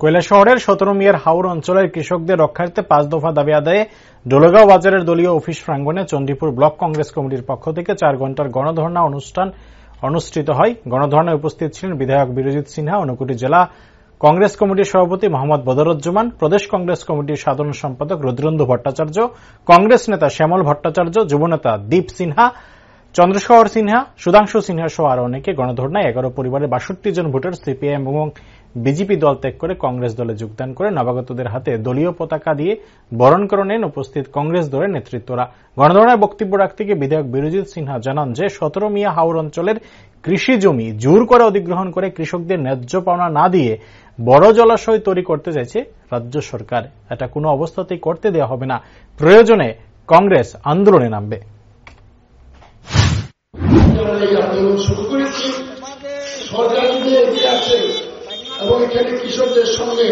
কৈলাসহরের 17 মিয়ার হাওর অঞ্চলের কৃষকদের রক্ষার্থে 5 দফা দাবি আদায়ে ডোলেগাঁও বাজারের দলীয় অফিস প্রাঙ্গণে চণ্ডীপুর ব্লক কংগ্রেস কমিটির পক্ষ থেকে 4 ঘণ্টার গণধর্ণা অনুষ্ঠান অনুষ্ঠিত হয়। গণধর্ণায় উপস্থিত ছিলেন বিধায়ক বীরজিৎ সিনহা, ঊনকোটি জেলা কংগ্রেস কমিটির সভাপতি মোহাম্মদ বদরুজ্জামান, প্রদেশ কংগ্রেস কমিটির সাধারণ সম্পাদক রুদ্রেন্দু ভট্টাচার্য, কংগ্রেস নেতা শ্যামল ভট্টাচার্য, যুবনেতা দীপ সিনহা, চন্দ্রশেখর সিনহা, সুধাংশু সিনহা সহ আরো অনেকে। গণধর্ণায় 11 পরিবারের 62 জন ভোটার সিপিআইএম এবং বিজেপি দল ত্যাগ করে কংগ্রেস দলে যোগদান করে নবাগতদের হাতে দলীয় পতাকা দিয়ে বরণ করে নেন উপস্থিত কংগ্রেস দলের নেতৃত্বরা। গণধর্ণায় বক্তব্য রাখতে গিয়ে বিধায়ক বীরজিৎ সিনহা জানান যে 17 মিয়া হাওর অঞ্চলের কৃষি জমি জোর করে অধিগ্রহণ করে কৃষকদের ন্যায্য পাওনা না দিয়ে বড় জলাশয় তৈরি করতে চাইছে রাজ্য সরকার। এটা কোনো অবস্থাতেই করতে দেওয়া হবে না। প্রয়োজনে কংগ্রেস আন্দোলনে নামবে। সরকার যদি এগিয়ে আছে এবং এখানে কৃষকদের সঙ্গে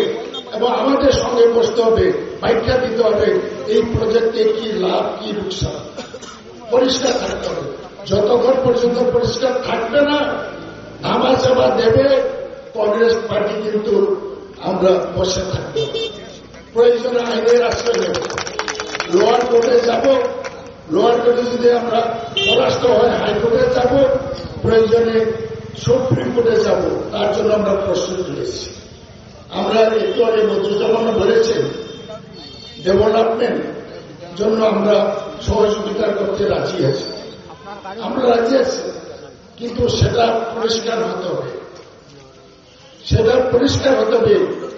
এবং আমাদের সঙ্গে বসতে হবে, ব্যাখ্যা দিতে হবে এই প্রজেক্টে কি লাভ কি লোকসান, পরিষ্কার থাকতে হবে। যতক্ষণ পর্যন্ত পরিষ্কার থাকবে না, ধামা চাপা দেবে কংগ্রেস পার্টি, কিন্তু আমরা বসে থাকবো। প্রয়োজনে আইনের আশ্রয় নেব, লোয়ার কোর্টে যাব, লোয়ার কোর্টে যদি আমরা পরাস্ত হয় হাইকোর্টে যাব, প্রয়োজনে সুপ্রিম কোর্টে যাব। তার জন্য আমরা প্রস্তুত রয়েছি। আমরা একটু আগে মধুজমানো বলেছেন ডেভেলপমেন্ট জন্য আমরা সহযোগিতা করতে রাজি আছি, আমরা রাজি আছি, কিন্তু সেটা পরিষ্কার হতে হবে, সেটা পরিষ্কার হতে হবে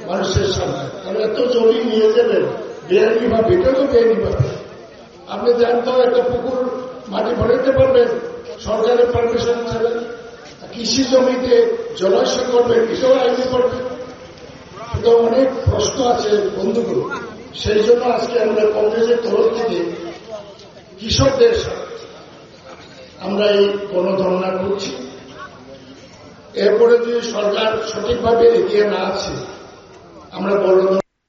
মানুষের সামনে। কারণ এত জমি নিয়ে যাবেন বেআইনি ভাবে, এটা তো বেআইনি ভাবে। আপনি জানতে হবে একটা পুকুর মাটি ভরাতে পারবেন সরকারের পারমিশন ছাড়া, কৃষি জমিতে জলাশয় করবেন এটাও আইনি করবেন। এটা অনেক প্রশ্ন আছে বন্ধুগুলো। সেই জন্য আজকে আমরা কংগ্রেসের তরফ থেকে কৃষকদের আমরা এই গণধর্ণা করছি। এরপরে যদি সরকার সঠিকভাবে এগিয়ে না আছে, আমরা বড়